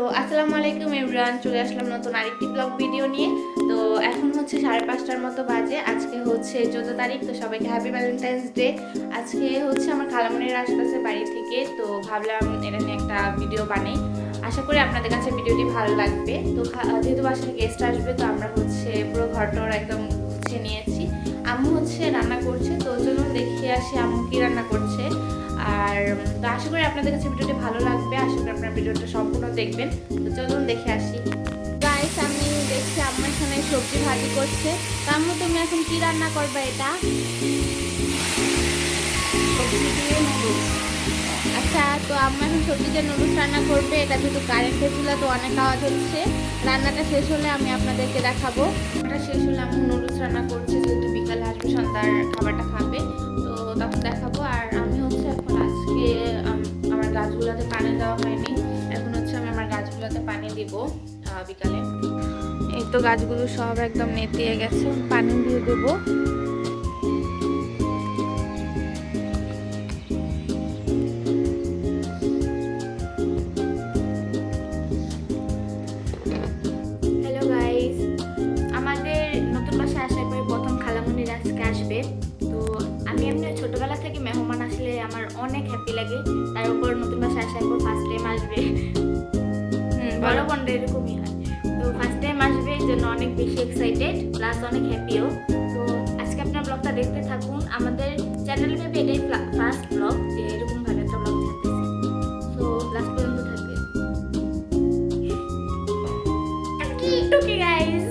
তো আসসালামু আলাইকুম এভরিওয়ান, চলে আসলাম নতুন আরেকটি ব্লগ ভিডিও নিয়ে। তো এখন হচ্ছে 5:30টার মতো বাজে। আজকে হচ্ছে 14 তারিখ। তো সবাইকে হ্যাপি ভ্যালেন্টাইন্স ডে। আজকে হচ্ছে আমার খালামণিরা আসতেছে বাড়ি থেকে, তো ভাবলাম এটা নিয়ে একটা ভিডিও বানাই। আশা করি আপনাদের কাছে ভিডিওটি ভালো লাগবে। তো যেহেতু বাসায় গেস্ট আসবে, তো আমরা হচ্ছে পুরো ঘরটার একদম গুছিয়ে নিয়েছি। আম্মু হচ্ছে রান্না করছে, তো চলুন দেখিয়ে আসি আম্মু কি রান্না করছে। আর তো আশা করি আপনাদের কাছে ভিডিওটি ভালো লাগবে। আশা করি আপনার ভিডিওটা সম্পূর্ণ দেখবেন। তো চলুন দেখে আসি। গাইস, আমি দেখছি আম্মু এখানে সবজি ভাজি করছে। তো আম্মু, তুমি এখন কি রান্না করবে? এটা সবজি দিয়ে নুডলস। আচ্ছা, তো আম্মু এখন সবজি দিয়ে নুডলস রান্না করবে। এটা যেহেতু কারেন্টের চুলা, তো অনেক আওয়াজ হচ্ছে। রান্নাটা শেষ হলে আমি আপনাদেরকে দেখাবো। রান্নাটা শেষ হলে আম্মু নুডলস রান্না করছে, যেহেতু বিকালে আসবে, সন্ধ্যার খাবারটা খাবে, তো তখন দেখাবো। আর আমি হচ্ছে এখন আজকে আমার গাছগুলোতে পানি দেওয়া হয়নি। এখন হচ্ছে আমি আমার গাছগুলোতে পানি দিব বিকালে। এই তো গাছগুলো সব একদম নেতিয়ে গেছে, পানি দিয়ে দেবো। হ্যালো গাইস, আমাদের নতুন বাসায় আসার পরে প্রথম খালামণির আজকে আসবে। তো আমি এমনি ছোটবেলা থেকে মেহমান আসলে আমার অনেক হ্যাপি লাগে। তার উপর নতুন বাসায় আসার পর ফার্স্ট টাইম আসবে। বড় বোনরা এরকমই হয়। তো ফার্স্ট টাইম আসবে, এই জন্য অনেক বেশি এক্সাইটেড, প্লাস অনেক হ্যাপিও। তো আজকে আপনার ব্লগটা দেখতে থাকুন। আমাদের চ্যানেলে ভেবে এটাই ফার্স্ট ব্লগ, যে এরকম ভাবে একটা ব্লগ থাকতেছে। তো লাস্ট পর্যন্ত থাকবে। Okay guys.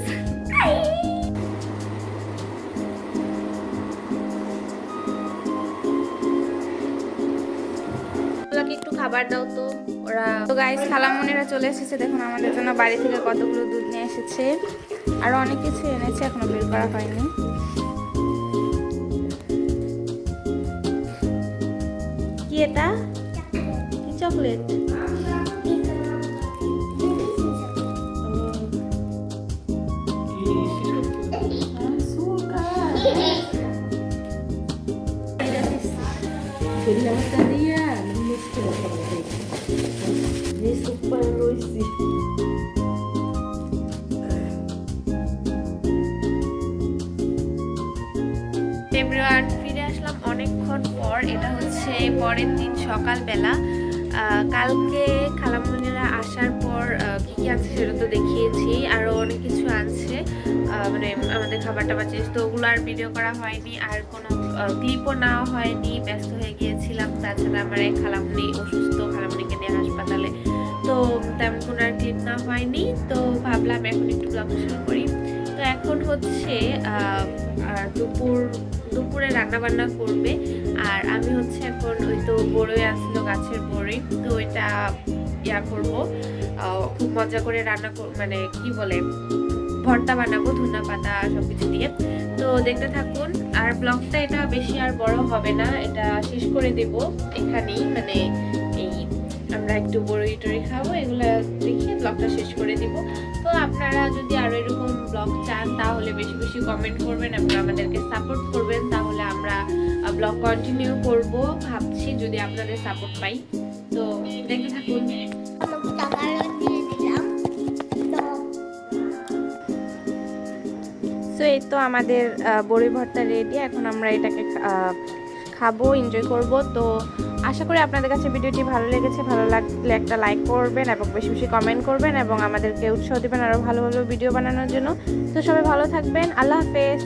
ওদেরকে একটু খাবার দাও তো। ওরা তো গাইস, খালামণিরা চলে এসেছে। দেখুন আমাদের জন্য বাড়ি থেকে কতগুলো দুধ নিয়ে এসেছে, আরো অনেক কিছু এনেছে, এখনো বের করা হয়নি। কি এটা? কি chocolate? Queria bateria, não mostrou pra vocês. Isso para Lucy. Everyone, ফিরে আসলাম অনেকক্ষণ পর। এটা হচ্ছে পরের দিন সকালবেলা। কালকে খালামণিরা আসার পর কি কি আনছে সেটা তো দেখিয়েছি, আরও অনেক কিছু আনছে, মানে আমাদের খাবার টাবার চেয়েছে, তো ওগুলো আর ভিডিও করা হয়নি, আর কোনো ক্লিপও নেওয়া হয়নি, ব্যস্ত হয়ে গিয়েছিলাম। তাছাড়া আমার এক খালামণি অসুস্থ, খালামণিকে নিয়ে হাসপাতালে, তো তেমন কোনো আর ক্লিপ নেওয়া হয়নি। তো ভাবলাম এখন একটু ব্লগ শুরু করি। তো এখন হচ্ছে দুপুরে রান্না বান্না করবে। আর আমি হচ্ছে এখন ওই তো বড়ই আসলো, গাছের বড়ই, তো ওইটা করব, খুব মজা করে রান্না মানে কি বলে, ভর্তা বানাবো ধনিয়া পাতা সবকিছু দিয়ে। তো দেখতে থাকুন। আর ব্লগটা এটা বেশি আর বড় হবে না, এটা শেষ করে দেব এখানেই। মানে এই আমরা একটু বড়ই টড়ি খাবো, এগুলো দেখিয়ে ব্লগটা শেষ করে দিব। তো আপনারা যদি আরো এরকম ব্লগ চান, তাহলে বেশি বেশি কমেন্ট করবেন এবং আমাদেরকে সাপোর্ট করবেন, তাহলে আমরা ব্লগ কন্টিনিউ করব ভাবছি, যদি আপনাদের সাপোর্ট পাই। তো দেখতে থাকুন। সো এই তো আমাদের বড়ি ভর্তা রেডি। এখন আমরা এটাকে খাবো, এনজয় করব। তো আশা করি আপনাদের কাছে ভিডিওটি ভালো লেগেছে। ভালো লাগলে একটা লাইক করবেন এবং বেশি বেশি কমেন্ট করবেন এবং আমাদেরকে উৎসাহ দেবেন আরও ভালো ভালো ভিডিও বানানোর জন্য। তো সবাই ভালো থাকবেন। আল্লাহ হাফেজ।